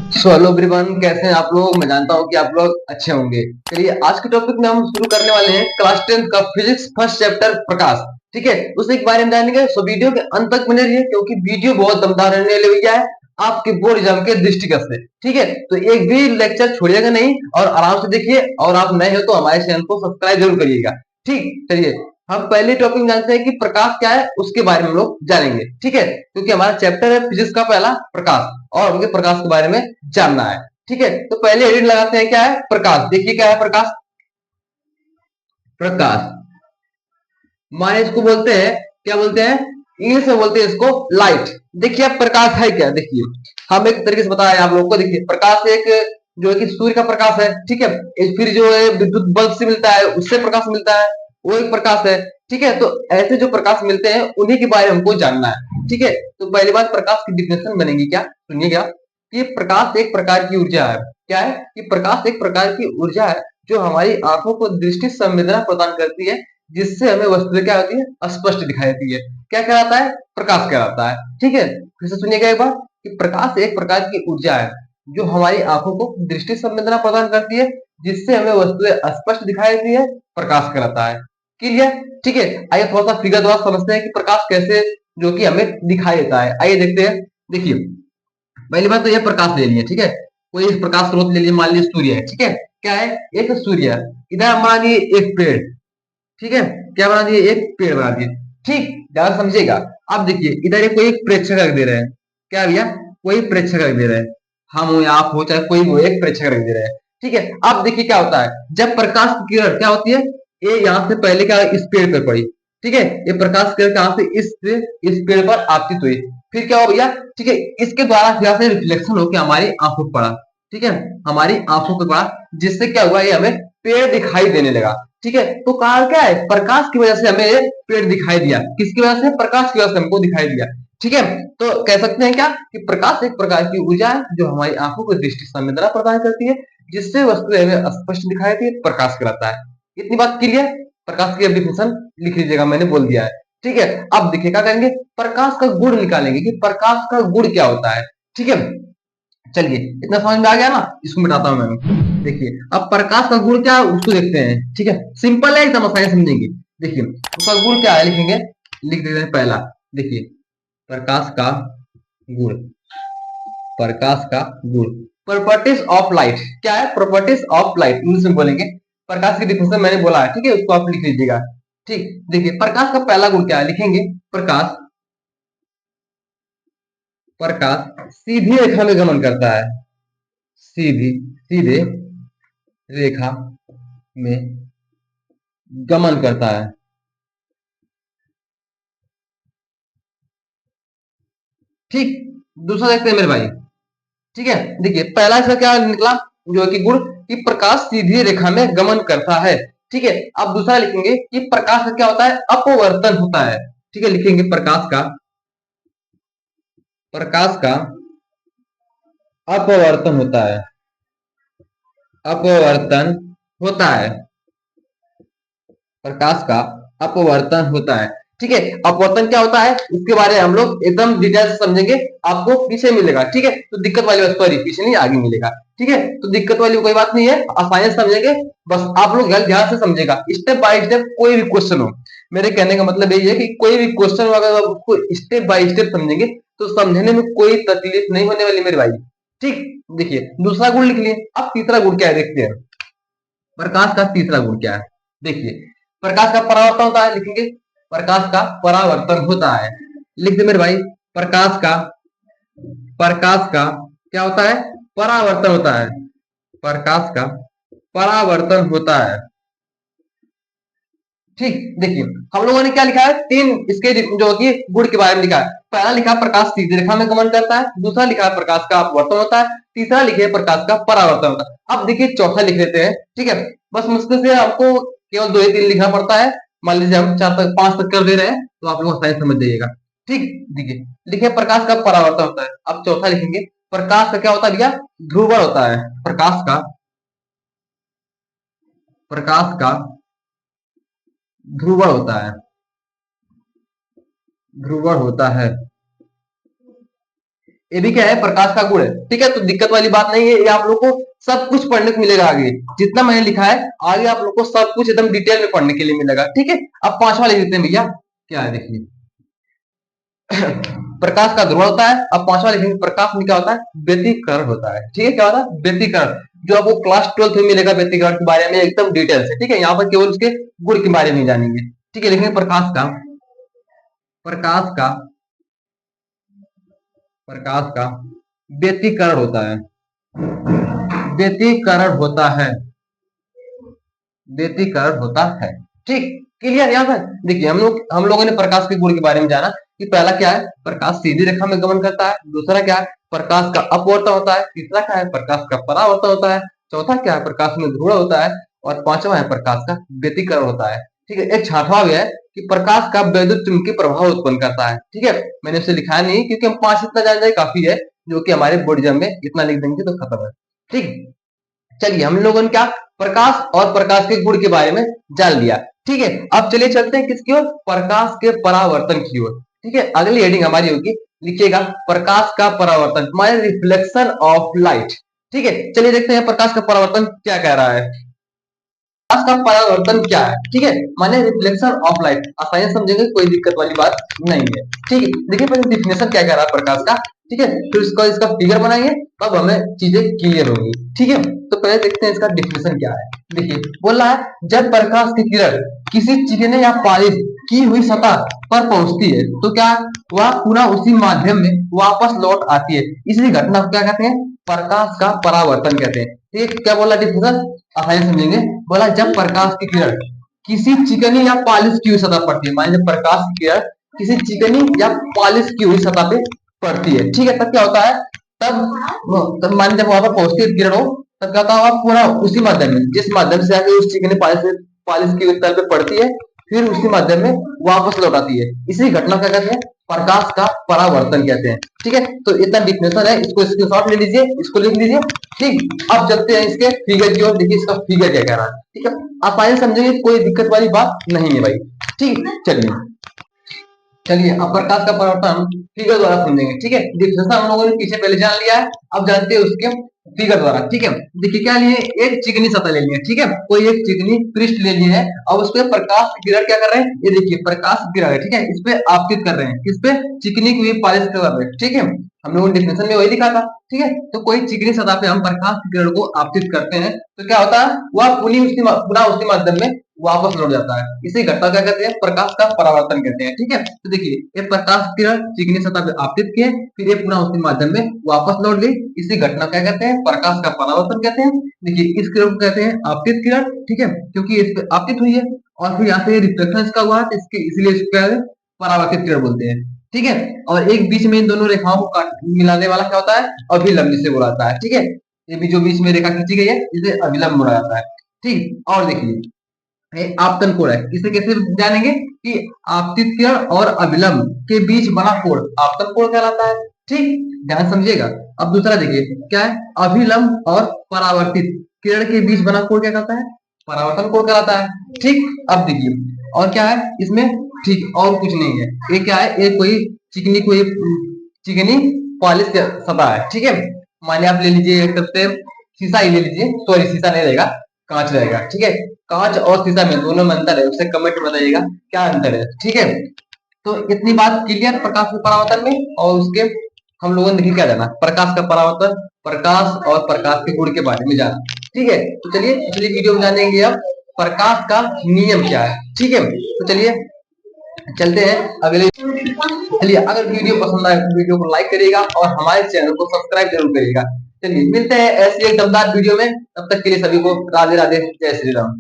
So hello everyone, कैसे हैं आप लोग। मैं जानता हूं कि आप लोग अच्छे होंगे। चलिए आज के टॉपिक में हम शुरू करने वाले हैं क्लास 10 का फिजिक्स फर्स्ट चैप्टर प्रकाश। ठीक है, उसी के बारे में जानेंगे। सो वीडियो के अंत तक बने रहिए क्योंकि वीडियो बहुत दमदार रहने वाली है आपके बोर्ड एग्जाम के दृष्टिगत से। ठीक है, तो एक भी लेक्चर छोड़िएगा नहीं और आराम से देखिए। और आप नए हो तो हमारे चैनल को सब्सक्राइब जरूर करिएगा। ठीक, चलिए हम पहले टॉपिक जानते हैं कि प्रकाश क्या है, उसके बारे में हम लोग जानेंगे। ठीक है, क्योंकि हमारा चैप्टर है फिजिक्स का पहला प्रकाश और उनके प्रकाश के बारे में जानना है। ठीक है, तो पहले हेडिंग लगाते हैं क्या है प्रकाश। देखिए क्या है प्रकाश। प्रकाश माने इसको बोलते हैं, क्या बोलते हैं, इंग्लिश में बोलते हैं इसको लाइट। देखिए अब प्रकाश है क्या, देखिए हम एक तरीके से बताएं आप लोगों को। देखिए प्रकाश एक जो है कि सूर्य का प्रकाश है। ठीक है, फिर जो है विद्युत बल्ब से मिलता है, उससे प्रकाश मिलता है, वो एक प्रकाश है। ठीक है, तो ऐसे जो प्रकाश मिलते हैं उन्हीं के बारे में हमको जानना है। ठीक है, तो पहली बात प्रकाश की डिफिनेशन बनेगी क्या, सुनिए क्या कि प्रकाश एक प्रकार की ऊर्जा है। क्या है कि प्रकाश एक प्रकार की ऊर्जा है जो हमारी आंखों को दृष्टि संवेदना प्रदान करती है, जिससे हमें वस्तुएं क्या होती है, स्पष्ट दिखाई देती है। क्या कहलाता है, प्रकाश कहलाता है। ठीक है, फिर से सुनिएगा एक बार कि प्रकाश एक प्रकार की ऊर्जा है जो हमारी आंखों को दृष्टि संवेदना प्रदान करती है, जिससे हमें वस्तुएं स्पष्ट दिखाई देती है, प्रकाश कहलाता है। क्लियर। ठीक है, आइए थोड़ा सा फिगर द्वारा समझते हैं कि प्रकाश कैसे जो कि हमें दिखाई देता है। आइए देखते हैं। देखिए पहली बात तो ये प्रकाश ले लिए। ठीक है, कोई एक प्रकाश स्रोत ले लिए, मान लीजिए सूर्य है। ठीक है, क्या है, एक सूर्य है। इधर हम मान लिए एक पेड़। ठीक है, क्या बना दिए, एक पेड़ बना दिए। ठीक, ध्यान समझिएगा। अब देखिए इधर एक कोई प्रेक्षक रख दे रहे हैं। क्या भैया, कोई प्रेक्षक रख दे रहे हैं। हम हो या आप हो चाहे कोई हो, एक प्रेक्षक रख दे रहे हैं। ठीक है, अब देखिए क्या होता है, जब प्रकाश की किरण क्या होती है, ये यहाँ से पहले क्या इस पेड़ पर पड़ी। ठीक है, ये प्रकाश किरण कहां से इस पेड़ पर आपतित हुई। फिर क्या हो भैया, ठीक है, इसके द्वारा यहाँ से रिफ्लेक्शन होकर हमारी आंखों पर पड़ा। ठीक है, हमारी आंखों पर पड़ा, जिससे क्या हुआ, ये हमें पेड़ दिखाई देने लगा। ठीक है, तो कारण क्या है, प्रकाश की वजह से हमें पेड़ दिखाई दिया। किसकी वजह से, प्रकाश की वजह से हमको दिखाई दिया। ठीक है, तो कह सकते हैं क्या कि प्रकाश एक प्रकार की ऊर्जा है जो हमारी आंखों को दृष्टि संवेदना प्रदान करती है, जिससे वस्तुएं हमें स्पष्ट दिखाई देती है, प्रकाश कहलाता है। इतनी बात क्लियर। प्रकाश की डेफिनेशन लिख लीजिएगा, मैंने बोल दिया है। ठीक है, अब देखिए क्या करेंगे, प्रकाश का गुण निकालेंगे कि प्रकाश का गुण क्या होता है। ठीक है, चलिए इतना समझ में आ गया ना, इसको मिटाता हूं मैं। देखिए अब प्रकाश का गुण क्या है उसको देखते हैं। ठीक है, सिंपल है, एकदम आसानी से समझेंगे। देखिए उसका गुण क्या है, लिखेंगे, लिख देते हैं पहला। देखिए प्रकाश का गुण, प्रकाश का गुण, प्रॉपर्टीज ऑफ लाइट। क्या है, प्रॉपर्टीज ऑफ लाइट, इंग्लिश में बोलेंगे। प्रकाश की डिफिनेशन मैंने बोला है। ठीक है, उसको आप लिख लीजिएगा। ठीक, देखिए प्रकाश का पहला गुण क्या है, लिखेंगे प्रकाश, प्रकाश सीधी रेखा में गमन करता है। सीधी, सीधे रेखा में गमन करता है। ठीक, दूसरा देखते हैं मेरे भाई। ठीक है, देखिए पहला इसका क्या निकला, जो कि गुण कि प्रकाश सीधी रेखा में गमन करता है। ठीक है, अब दूसरा लिखेंगे कि प्रकाश का क्या होता है, अपवर्तन होता है। ठीक है, लिखेंगे प्रकाश का, प्रकाश का अपवर्तन होता है, अपवर्तन होता है, प्रकाश का अपवर्तन होता है। ठीक है, अपवर्तन क्या होता है उसके बारे में हम लोग एकदम डिटेल से समझेंगे, आपको पीछे मिलेगा। ठीक है, तो दिक्कत वाली बात, सॉरी पीछे नहीं, आगे मिलेगा। ठीक है, तो दिक्कत वाली कोई बात नहीं है, आसानी से समझेंगे। बस आप लोग ध्यान से समझेगा, स्टेप बाय स्टेप कोई भी क्वेश्चन हो। मेरे कहने का मतलब यही है कि कोई भी क्वेश्चन हो, अगर आप उसको स्टेप बाय स्टेप समझेंगे तो समझने में कोई तकलीफ नहीं होने वाली मेरे भाई। ठीक, देखिए दूसरा गुण लिख लिए। अब तीसरा गुण क्या है, देखते हैं प्रकाश का तीसरा गुण क्या है। देखिए प्रकाश का परावर्तन होता है, लिखेंगे प्रकाश का परावर्तन होता है। लिख दे मेरे भाई, प्रकाश का, प्रकाश का क्या होता है, परावर्तन होता है, प्रकाश का परावर्तन होता है। ठीक, देखिए हम लोगों ने क्या लिखा है, तीन इसके जो कि गुण के बारे में लिखा है। पहला लिखा है प्रकाश सीधी रेखा में गमन करता है, दूसरा लिखा है प्रकाश का अपवर्तन होता है, तीसरा लिखे प्रकाश का परावर्तन होता है। अब देखिए चौथा लिख लेते हैं। ठीक है, बस मुश्किल से हमको केवल दो ही तीन लिखना पड़ता है। मान लीजिए हम चार तक पांच तक कर दे रहे हैं तो आप लोग आसानी समझ जाइएगा। ठीक, देखिए लिखे प्रकाश का परावर्तन होता है। अब चौथा लिखेंगे प्रकाश का क्या होता है भैया, ध्रुवण होता है। प्रकाश का, प्रकाश का ध्रुवण होता है, ध्रुवण होता है। ये भी क्या है, प्रकाश का गुण है। ठीक है, तो दिक्कत वाली बात नहीं है, ये आप लोग को सब कुछ पढ़ने को मिलेगा आगे, जितना मैंने लिखा है आगे आप लोग को सब कुछ एकदम डिटेल में पढ़ने के लिए मिलेगा। ठीक है, अब पांचवा लिख देते हैं भैया, क्या है देखिए। प्रकाश का ध्रुवण होता है। अब पांचवा लिखेंगे, प्रकाश में क्या होता है, व्यतिकरण होता है। ठीक है, क्या होता है, व्यतिकरण, जो आपको क्लास 12th में मिलेगा व्यतिकरण के बारे में एकदम डिटेल से। ठीक है, यहाँ पर केवल उसके गुण के बारे में जानेंगे। ठीक है, लिखेंगे प्रकाश का प्रकाश का व्यतिकरण होता है, व्यतिकरण होता है, व्यतिकरण होता है। ठीक, क्लियर यहाँ पर। देखिए हम लोगों ने प्रकाश के गुण के बारे में जाना कि पहला क्या है, प्रकाश सीधी रेखा में गमन करता है। दूसरा क्या है, प्रकाश का अपवर्तन होता है। तीसरा क्या है, प्रकाश का परावर्तन होता है। चौथा क्या है, प्रकाश में ध्रुवण होता है। और पांचवा है, प्रकाश का व्यतिकरण होता है। ठीक है, एक छठवां भी है कि प्रकाश का वैद्युत चुंबकीय प्रभाव उत्पन्न करता है। ठीक है, मैंने उसे लिखा नहीं क्योंकि हम पांच इतना जान जाए काफी है, जो कि हमारे बोर्ड एग्जाम में इतना लिख देंगे तो खत्म है। ठीक, चलिए हम लोगों ने क्या, प्रकाश और प्रकाश के गुण के बारे में जान लिया। ठीक है, अब चलिए चलते हैं किसकी ओर, प्रकाश के परावर्तन की ओर। ठीक है, अगली हेडिंग हमारी होगी, लिखिएगा प्रकाश का परावर्तन, माय रिफ्लेक्शन ऑफ लाइट। ठीक है, चलिए देखते हैं प्रकाश का परावर्तन क्या कह रहा है। प्रकाश का परावर्तन क्या है, ठीक है, माने रिफ्लेक्शन ऑफ लाइट, आसानी से समझेंगे, कोई दिक्कत वाली बात नहीं है। ठीक है, देखिए पहले डिफिनेशन क्या कह रहा है प्रकाश का। ठीक है, फिर इसका फिगर बनाएंगे, तब हमें चीजें क्लियर होंगी। ठीक है, तो पहले देखते हैं इसका डिफिनेशन क्या है। देखिए बोल रहा है, जब प्रकाश की किरण किसी चिकने या पॉलिश की हुई सतह पर पहुंचती है तो क्या, वह पुनः उसी माध्यम में वापस लौट आती है। इसी घटना को क्या कहते हैं, प्रकाश का परावर्तन कहते हैं। ठीक है, क्या बोला डिफिनेशन, आसानी से समझेंगे। बोला जब प्रकाश की किरण किसी चिकनी या पॉलिश की हुई सतह पड़ती है, मान लीजिए प्रकाश की किरण किसी चिकनी या पॉलिश की हुई सतह पे पड़ती है। ठीक है, तब क्या होता है, तब मान लीजिए वहां पर पहुंचती है किरण हो, तब क्या होता है, पूरा उसी माध्यम में, जिस माध्यम से आके उस चिकनी पॉलिश की हुई तल पे पड़ती है, फिर उसी माध्यम में वापस लौट आती है। इसी घटना का कहते हैं प्रकाश का परावर्तन कहते हैं। ठीक है, तो इतना डिफिनेशन है, इसको स्क्रीनशॉट ले लीजिए, इसको लिख लीजिए। ठीक, अब चलते हैं इसके फिगर की ओर। देखिए इसका फिगर क्या कह रहा है। ठीक है, आप आइए समझेंगे, कोई दिक्कत वाली बात नहीं है भाई। ठीक, चलिए चलिए अब प्रकाश का परावर्तन फिगर द्वारा समझेंगे। ठीक है, डिफिनेशन हम लोगों ने पीछे पहले जान लिया है, अब जानते हैं उसके फिगर द्वारा। ठीक है, देखिए क्या लिए, एक चिकनी सतह ले लिया। ठीक है, कोई एक चिकनी पृष्ठ ले लिए है, अब उस पर प्रकाश की किरण क्या कर रहे हैं, ये देखिए प्रकाश की किरण है। ठीक है, इस पे आपतित कर रहे हैं, किस पे, चिकनी की हुई पॉलिश कर रहे हैं। ठीक है, हम लोगों ने डिफिनेशन में वही लिखा था। ठीक है, तो कोई चिकनी सतह पे हम प्रकाश की किरण को आपतित करते हैं तो क्या होता है, वह पुनः उसी माध्यम में वापस लौट जाता है। इसी घटना क्या कहते हैं, प्रकाश का परावर्तन कहते हैं। ठीक है, तो देखिए ये प्रकाश किरण चिकनी सतह पे आपतित किए, फिर ये पुनः उसी माध्यम में वापस लौट गई, इसी घटना क्या कहते हैं, प्रकाश का परावर्तन कहते हैं। देखिए इस किरण को कहते हैं आपतित किरण। ठीक है, क्योंकि इस पे आपतित हुई है और फिर यहाँ से रिफ्लेक्शन इसका हुआ है, इसके इसलिए इसको क्या है, परावर्तित किरण बोलते हैं। ठीक है, और एक बीच में इन दोनों रेखाओं को मिलाने वाला क्या होता है, अभिलंब जिसे बोला जाता है। ठीक है, ये भी जो बीच में रेखा खींची गई है इसे अभिलंब बोला जाता है। ठीक, और देखिए आपतन कोण है, इसे कैसे जानेंगे कि आपतित किरण और अभिलंब के बीच बना कोण आपतन कोण कहलाता है। ठीक, ध्यान समझिएगा। अब दूसरा देखिए क्या है, अभिलंब और परावर्तित किरण के बीच बना कोण क्या कहलाता है, परावर्तन कोण कहलाता है। ठीक, अब देखिए और क्या है इसमें, ठीक और कुछ नहीं है, ये क्या है, ये कोई चिकनी पॉलिश सतह है। ठीक है, माने आप ले लीजिए एक तरफ से शीशा ही ले लीजिए, सॉरी शीशा नहीं रहेगा, कांच रहेगा। ठीक है, कांच और शीशा में दोनों में अंतर है, उससे कमेंट में बताइएगा क्या अंतर है। ठीक है, तो इतनी बात क्लियर प्रकाश के परावर्तन में। और उसके हम लोगों ने देखिए क्या जाना, प्रकाश का परावर्तन, प्रकाश और प्रकाश के गुण के बारे में जाना। ठीक है, तो चलिए पिछली वीडियो में जानेंगे अब प्रकाश का नियम क्या है। ठीक है, तो चलिए चलते हैं अगले। चलिए अगर वीडियो पसंद आए तो वीडियो को लाइक करिएगा और हमारे चैनल को सब्सक्राइब जरूर करिएगा। चलिए मिलते हैं ऐसी एक दमदार वीडियो में, तब तक के लिए सभी को राधे राधे, जय श्री राम।